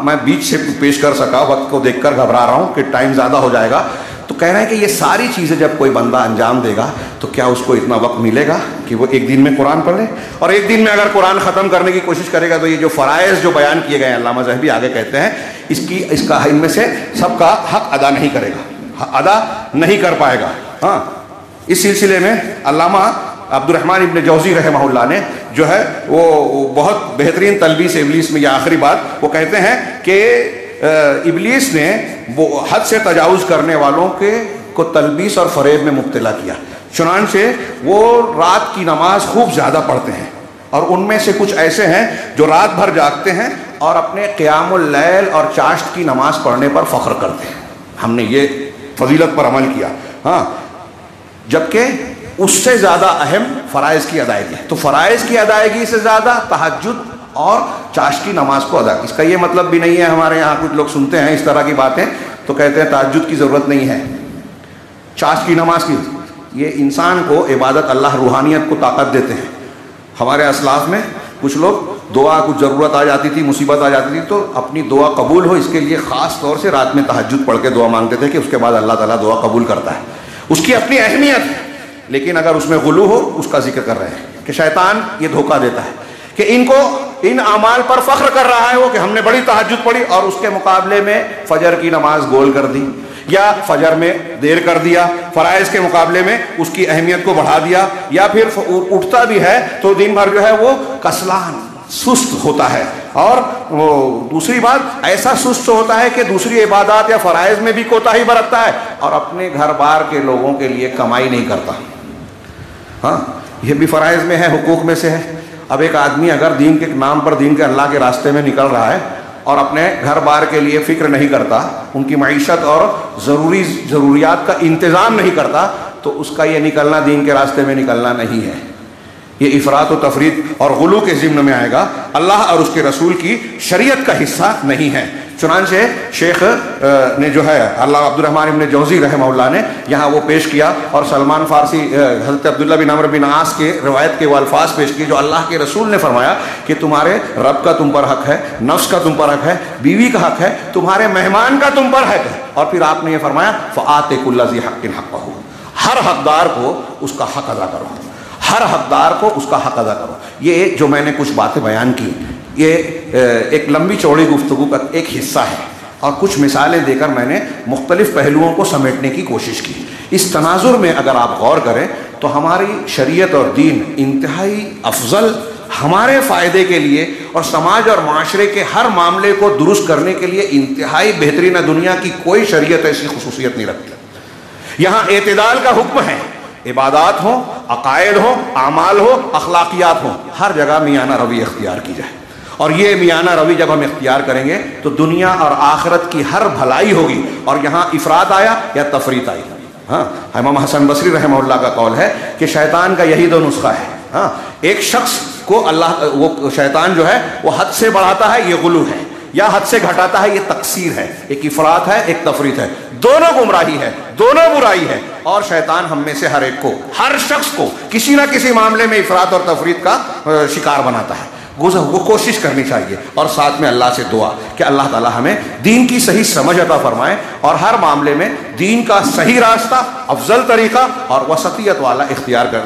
میں بیچ سے پیش کر سکا، وقت کو دیکھ کر گھبرا رہا ہوں کہ ٹائم زیادہ ہو جائے گا، تو کہہ رہے ہیں کہ یہ ساری چیزیں جب کوئی بندہ انجام دے گا تو کیا اس کو اتنا وقت ملے گا کہ وہ ایک دن میں قرآن پڑھ لے؟ اور ایک دن میں اگر قرآن ختم کرنے کی کوشش کرے گا تو یہ جو فرائض جو بیان کیے گئے ہیں، علامہ ذہبی آگے کہتے ہیں اس کا ان میں سے سب کا حق ادا نہیں کرے گا، ادا نہیں کر پائے گا. اس سلسلے میں علامہ عبد الرحمن ابن جوزی رحمہ اللہ نے جو ہے وہ بہت بہترین تلبیس ابلیس میں یہ آخری بات وہ کہتے ہیں کہ ابلیس نے وہ حد سے تجاوز کرنے والوں کو تلبیس اور فریب میں مبتلا کیا، چنانچہ وہ رات کی نماز خوب زیادہ پڑھتے ہیں، اور ان میں سے کچھ ایسے ہیں جو رات بھر جاگتے ہیں اور اپنے قیام اللیل اور چاشت کی نماز پڑھنے پر فخر کرتے ہیں. ہم نے یہ فضیلت پر عمل کیا، جبکہ اس سے زیادہ اہم فرائض کی ادائیگی ہے. تو فرائض کی ادائیگی سے زیادہ تہجد اور چاشت کی نماز کو ادا. اس کا یہ مطلب بھی نہیں ہے، ہمارے یہاں کچھ لوگ سنتے ہیں اس طرح کی باتیں تو کہتے ہیں تہجد کی ضرورت نہیں ہے، چاشت کی نماز کی. یہ انسان کو عبادت، اللہ روحانیت کو طاقت دیتے ہیں. ہمارے اسلاف میں کچھ لوگ دعا کچھ ضرورت آ جاتی تھی، مصیبت آ جاتی تھی تو اپنی دعا قبول ہو اس کے لیے خاص طور سے رات میں تہجد پڑھ کے دعا مانگتے تھے کہ اس کے بعد اللہ تعالیٰ دعا قبول کرتا ہے. اس کی اپنی اہمیت ہے، لیکن اگر اس میں غلو ہو اس کا ذکر کر رہے ہیں کہ شیطان یہ دھوکہ دیتا ہے کہ ان اعمال پر فخر کر رہا ہے وہ کہ ہم نے بڑی تہجد پڑھی، اور اس کے مقابلے میں فجر کی نماز گول کر دی، یا فجر میں دیر کر دیا، فرائض کے مقابلے میں اس کی اہمیت کو بڑھا دیا، یا پھر اٹھتا بھی ہے تو دن بھر جو ہے وہ کسلان سست ہوتا ہے. اور دوسری بات ایسا سست ہوتا ہے کہ دوسری عبادات یا فرائض میں بھی کوتاہی برتتا ہے، اور اپنے گھر بار کے لوگوں کے لیے کمائی نہیں کرتا. یہ بھی فرائض میں ہے، حقوق میں سے ہے. اب ایک آدمی اگر دین کے نام پر، دین کے اللہ کے راستے میں نکل رہا ہے اور اپنے گھر بار کے لیے فکر نہیں کرتا، ان کی معیشت اور ضروریات کا انتظام نہیں کرتا، تو اس کا یہ نکلنا دین کے راستے میں نکلنا نہیں ہے. یہ افراط و تفریط اور غلو کے ضمن میں آئے گا، اللہ اور اس کے رسول کی شریعت کا حصہ نہیں ہے. چنانچہ شیخ نے جو ہے اللہ عبد الرحمن ابن جوزی رحمہ اللہ نے یہاں وہ پیش کیا، اور سلمان فارسی حضرت عبداللہ بن عمرو بن عاص کے روایت کے وہ الفاظ پیش کیے جو اللہ کے رسول نے فرمایا کہ تمہارے رب کا تم پر حق ہے، نفس کا تم پر حق ہے، بیوی کا حق ہے، تمہارے مہمان کا تم پر حق ہے. اور پھر آپ نے یہ فرمایا فآت کل ذی حق حقہ، ہر حقدار کو اس کا حق ادا کرو، ہر حقدار کو اس کا حق ادا کرو. یہ جو میں نے کچھ باتیں بیان کی یہ ایک لمبی چوڑی گفتگو کا ایک حصہ ہے، اور کچھ مثالیں دے کر میں نے مختلف پہلوؤں کو سمیٹنے کی کوشش کی. اس تناظر میں اگر آپ غور کریں تو ہماری شریعت اور دین انتہائی افضل ہمارے فائدے کے لیے اور سماج اور معاشرے کے ہر معاملے کو درست کرنے کے لیے انتہائی بہترین ہے. دنیا کی کوئی شریعت ایسی خصوصیت نہیں رکھتی. یہاں اعتدال کا حکم ہے. عبادات ہوں، عقائد ہوں، اعمال ہوں، اخلاقیات ہوں، ہر جگہ میانہ روی اختیار کی جائے. اور یہ میانہ روی جب ہم اختیار کریں گے تو دنیا اور آخرت کی ہر بھلائی ہوگی. اور یہاں افراط آیا یا تفریط آئی. ہاں، امام حسن بصری رحمہ اللہ کا قول ہے کہ شیطان کا یہی دو نسخہ ہے. ہاں، ایک شخص کو وہ شیطان جو ہے وہ حد سے بڑھاتا ہے، یہ غلو ہے، یا حد سے گھٹاتا ہے، یہ تقصیر ہے. ایک افراط ہے، ایک تفریط ہے. دونوں گمراہی ہے، دونوں برائی ہے. اور شیطان ہم میں سے ہر ایک کو، ہر شخص کو کسی نہ کسی معاملے میں افراط اور تفریط کا شکار بناتا ہے. وہ کوشش کرنی چاہیے. اور ساتھ میں اللہ سے دعا کہ اللہ تعالی ہمیں دین کی صحیح سمجھ عطا فرمائے اور ہر معاملے میں دین کا صحیح راستہ، افضل طریقہ اور وسطیت والا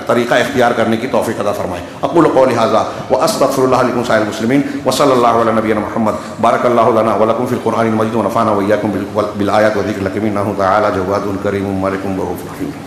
طریقہ اختیار کرنے کی توفیق عطا فرمائے. اقول قولی ھذا واستغفر اللہ لکم سائر المسلمین وصلی اللہ علی نبینا محمد. بارک اللہ لنا ولکم فی القرآن المجید ونفعنا وإیاکم بالآیات والذکر الحکیم انہ تعالی جواد کریم مالک رؤوف رحیم.